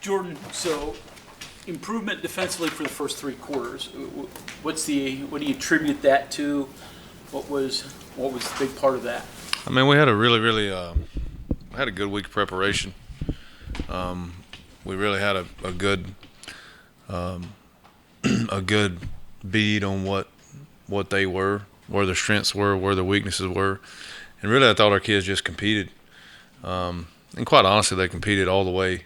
Jordan, so improvement defensively for the first three quarters. What do you attribute that to? What was the big part of that? I mean, we had a really had a good week of preparation. We really had a good a good bead on what they were, where their strengths were, where their weaknesses were, and really I thought our kids just competed. And quite honestly, they competed all the way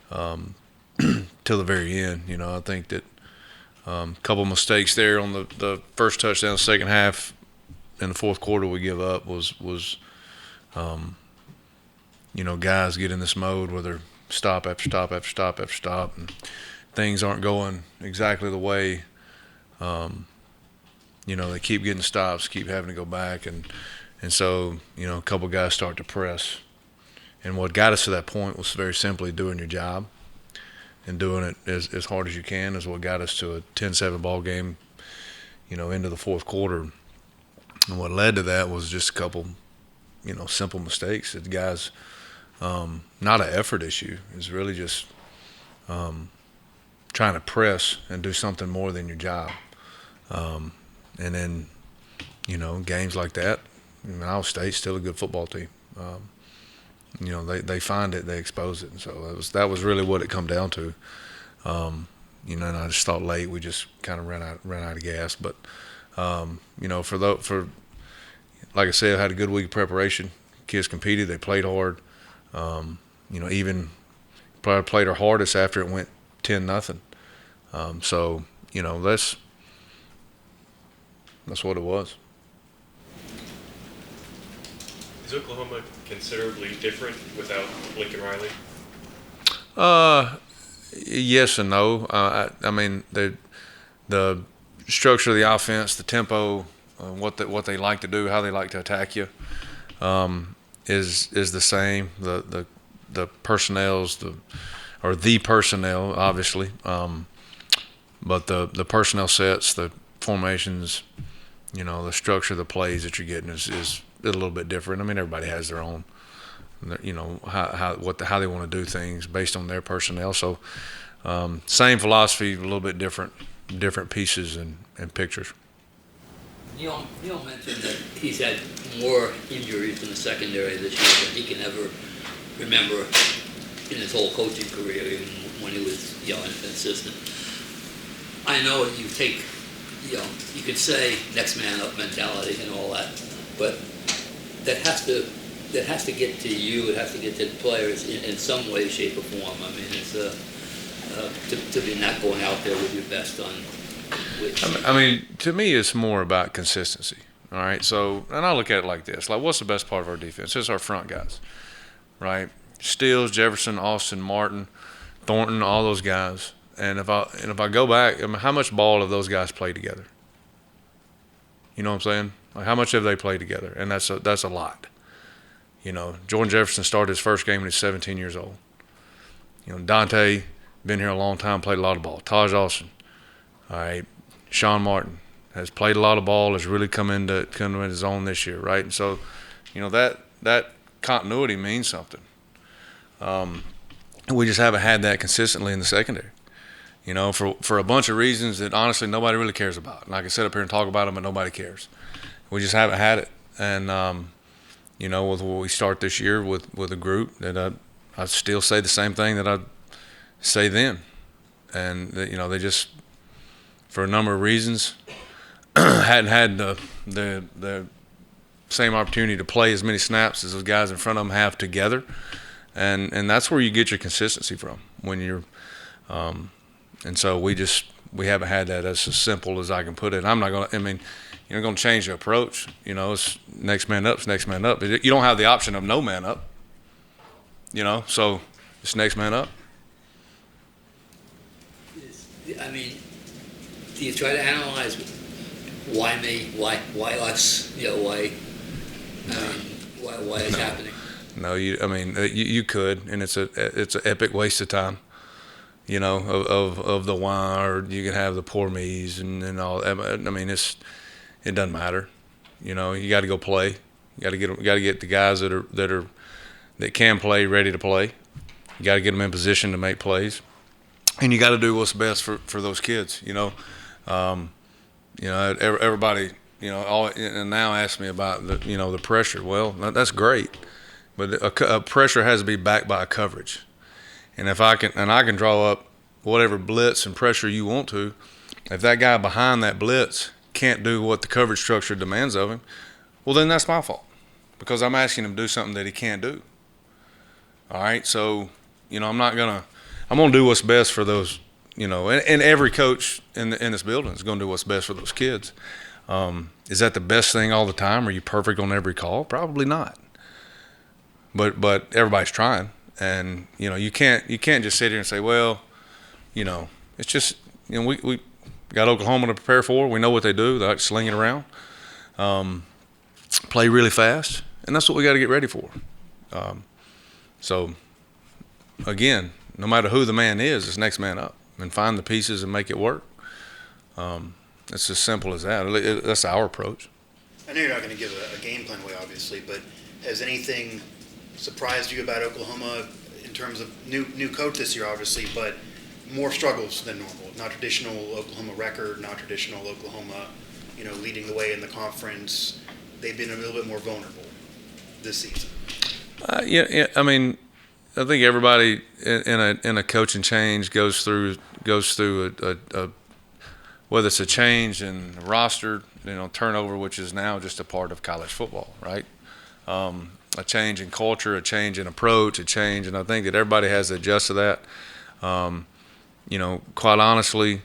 till the very end. You know, I think that a couple of mistakes there on the first touchdown, the second half, in the fourth quarter we give up was guys get in this mode where they're stop after stop after stop after stop, and things aren't going exactly the way. They keep getting stops, keep having to go back, and so a couple guys start to press. And what got us to that point was very simply doing your job and doing it as hard as you can is what got us to a 10-7 ball game, into the fourth quarter. And what led to that was just a couple, simple mistakes. The guys, not an effort issue. It's really just trying to press and do something more than your job. And then, games like that, Iowa State's still a good football team. They find it, they expose it. And so that was really what it come down to. And I just thought late we just kind of ran out of gas. But for like I said, I had a good week of preparation. Kids competed, they played hard. Even probably played our hardest after it went 10-0. That's what it was. Is Oklahoma considerably different without Lincoln Riley? Yes and no. I mean, the structure of the offense, the tempo, what they like to do, how they like to attack you, is the same. The personnel's the personnel obviously, but the personnel sets, the formations, the structure of the plays that you're getting is a little bit different. I mean, everybody has their own, how they want to do things based on their personnel. So, same philosophy, a little bit different pieces and pictures. Neil mentioned that he's had more injuries in the secondary this year than he can ever remember in his whole coaching career, even when he was an assistant. I know you take, you could say next man up mentality and all that, but that has to get to you. It has to get to the players in some way, shape, or form. I mean, it's to be not going out there with your best on. I mean, to me, it's more about consistency. All right. So, and I look at it like this: like, what's the best part of our defense? It's our front guys, right? Stills, Jefferson, Austin, Martin, Thornton, all those guys. And if I go back, I mean, how much ball have those guys played together? You know what I'm saying? Like, how much have they played together? And that's a lot. Jordan Jefferson started his first game when he was 17 years old. Dante, been here a long time, played a lot of ball. Taj Austin, all right. Sean Martin has played a lot of ball, has really come into his own this year, right? And so, that continuity means something. We just haven't had that consistently in the secondary. For a bunch of reasons that honestly nobody really cares about. And I can sit up here and talk about them, but nobody cares. We just haven't had it. And, with what we start this year with a group that I still say the same thing that I say then. And, they just, for a number of reasons, hadn't had the same opportunity to play as many snaps as those guys in front of them have together. And that's where you get your consistency from when you're and so we haven't had that. That's as simple as I can put it. I'm not going to, you're going to change the approach. It's next man up, it's next man up. You don't have the option of no man up, so it's next man up. I mean, do you try to analyze why me, why us, why it's happening? No, you could, and it's an epic waste of time. Of the why, or you can have the poor me's and all. I mean, it doesn't matter. You got to go play. You got to get the guys that can play ready to play, You got to get them in position to make plays, and you got to do what's best for those kids. Everybody, and now ask me about the pressure. Well, that's great, but a pressure has to be backed by a coverage. And if I can draw up whatever blitz and pressure you want to, if that guy behind that blitz can't do what the coverage structure demands of him, well, then that's my fault, because I'm asking him to do something that he can't do. All right, so I'm gonna do what's best for those. And every coach in this building is going to do what's best for those kids. Is that the best thing all the time? Are you perfect on every call? Probably not. But everybody's trying, and you can't just sit here and say, well, it's just we got Oklahoma to prepare for. We know what they do. They like to sling it around, play really fast, and that's what we got to get ready for. So again, no matter who the man is, it's next man up, and find the pieces and make it work. It's as simple as that. That's our approach. I know you're not going to give a game plan away, obviously, but has anything surprised you about Oklahoma in terms of new coach this year, obviously, but more struggles than normal? Not traditional Oklahoma record, not traditional Oklahoma, leading the way in the conference. They've been a little bit more vulnerable this season. Yeah. I mean, I think everybody in a coaching change goes through a whether it's a change in the roster, turnover, which is now just a part of college football, right? A change in culture, a change in approach, and I think that everybody has to adjust to that. Quite honestly,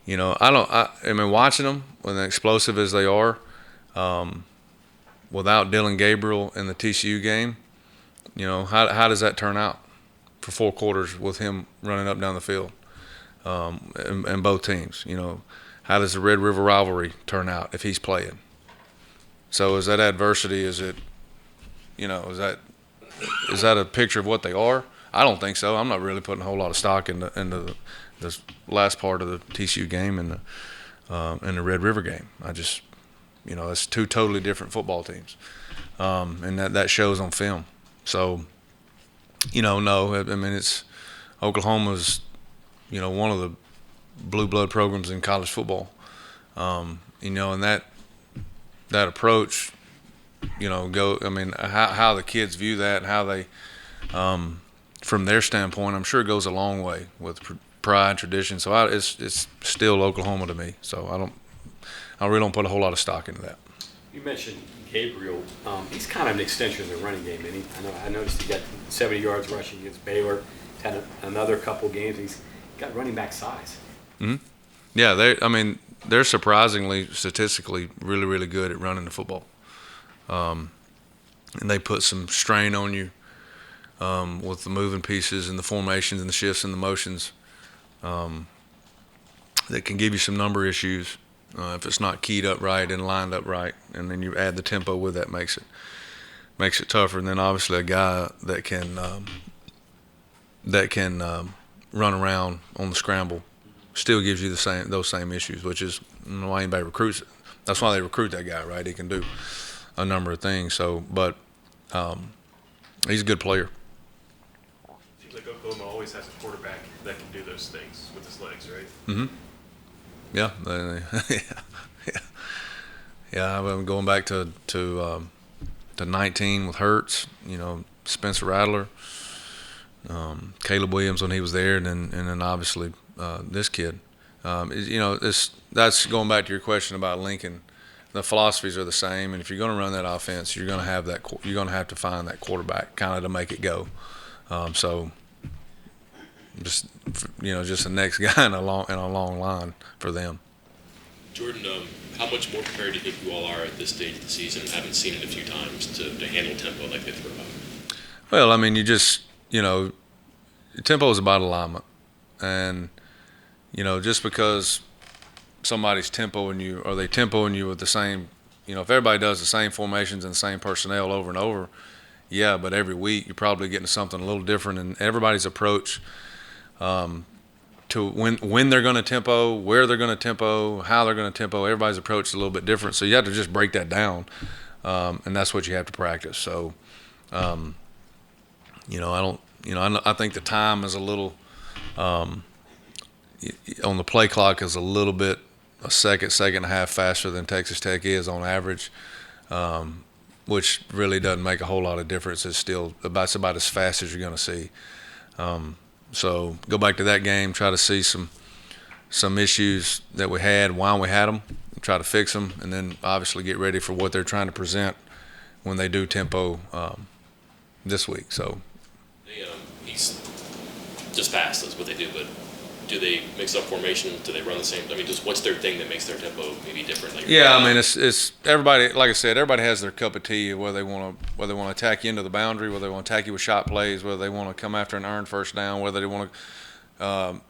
I mean, watching them, when explosive as they are, without Dylan Gabriel in the TCU game, how does that turn out for 4 quarters with him running up down the field, and both teams? How does the Red River rivalry turn out if he's playing? So is that adversity? Is it, is that a picture of what they are? I don't think so. I'm not really putting a whole lot of stock into this last part of the TCU game and the Red River game. I just, it's 2 totally different football teams, and that shows on film. So, no, I mean, it's Oklahoma's, one of the blue blood programs in college football, and that approach, how the kids view that, how they, from their standpoint, I'm sure it goes a long way with pride and tradition. So it's still Oklahoma to me. So I really don't put a whole lot of stock into that. You mentioned Gabriel. He's kind of an extension of the running game, and I noticed he got 70 yards rushing against Baylor. He's had another couple games. He's got running back size. Mm-hmm. Yeah, they're surprisingly, statistically, really, really good at running the football. And they put some strain on you with the moving pieces and the formations and the shifts and the motions that can give you some number issues if it's not keyed up right and lined up right. And then you add the tempo with that, makes it tougher. And then obviously a guy that can run around on the scramble still gives you those same issues, which is why anybody recruits it. That's why they recruit that guy, right? He can do a number of things. So, but he's a good player. Seems like Oklahoma always has a quarterback that can do those things with his legs, right? Mm-hmm. Yeah. Yeah. I'm going back to 19 with Hurts. Spencer Rattler, Caleb Williams when he was there, and then obviously this kid. That's going back to your question about Lincoln. The philosophies are the same, and if you're going to run that offense, you're going to have that. You're going to have to find that quarterback kind of to make it go. So, just the next guy in a long line for them. Jordan, how much more prepared do you think you all are at this stage of the season? I haven't seen it a few times to handle tempo like they throw out. Well, I mean, tempo is about alignment, and just because somebody's tempoing you, or they tempoing you with the same, if everybody does the same formations and the same personnel over and over, yeah, but every week you're probably getting something a little different, and everybody's approach to when they're going to tempo, where they're going to tempo, how they're going to tempo, everybody's approach is a little bit different. So you have to just break that down, and that's what you have to practice. So, I I think the time is a little on the play clock is a little bit a second and a half faster than Texas Tech is on average, which really doesn't make a whole lot of difference. It's still about as fast as you're going to see. So go back to that game, try to see some issues that we had, why we had them, try to fix them, and then obviously get ready for what they're trying to present when they do tempo this week. So He's just fast. That's what they do. But do they mix up formation? Do they run the same? I mean, just what's their thing that makes their tempo maybe different? Like yeah, I mean, it's everybody. Like I said, everybody has their cup of tea of whether they want to attack you into the boundary, whether they want to attack you with shot plays, whether they want to come after an earned first down, whether they want to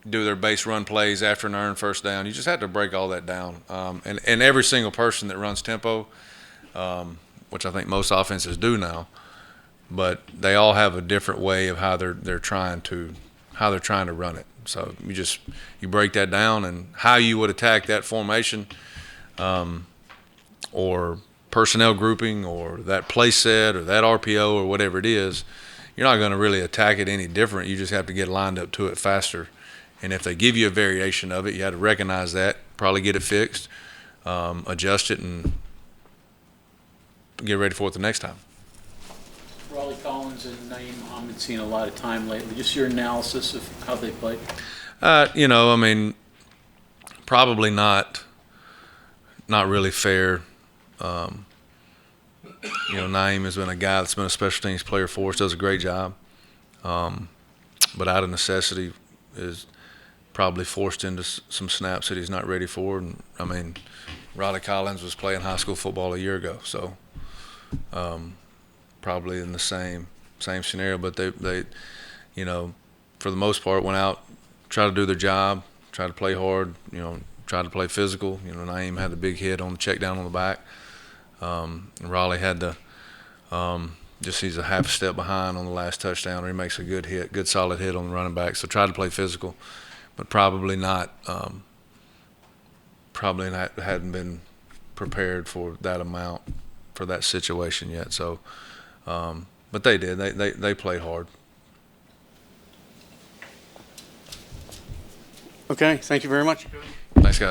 do their base run plays after an earned first down. You just have to break all that down. And every single person that runs tempo, which I think most offenses do now, but they all have a different way of how they're trying to run it. So you break that down, and how you would attack that formation, or personnel grouping, or that play set, or that RPO, or whatever it is. You're not going to really attack it any different. You just have to get lined up to it faster. And if they give you a variation of it, you have to recognize that, probably get it fixed, adjust it, and get ready for it the next time. Raleigh Collins and Naeem Muhammad seen a lot of time lately. Just your analysis of how they played. I mean, probably not really fair. Naeem has been a guy that's been a special teams player for us, does a great job. But out of necessity is probably forced into some snaps that he's not ready for. And I mean, Raleigh Collins was playing high school football a year ago, so probably in the same scenario. But they for the most part went out, tried to do their job, tried to play hard, tried to play physical. Naeem had the big hit on the check down on the back. And Raleigh had to he's a half step behind on the last touchdown, or he makes a good solid hit on the running back. So tried to play physical, but probably hadn't been prepared for that amount, for that situation yet. So, but they did. They played hard. Okay, thank you very much. Thanks, guys.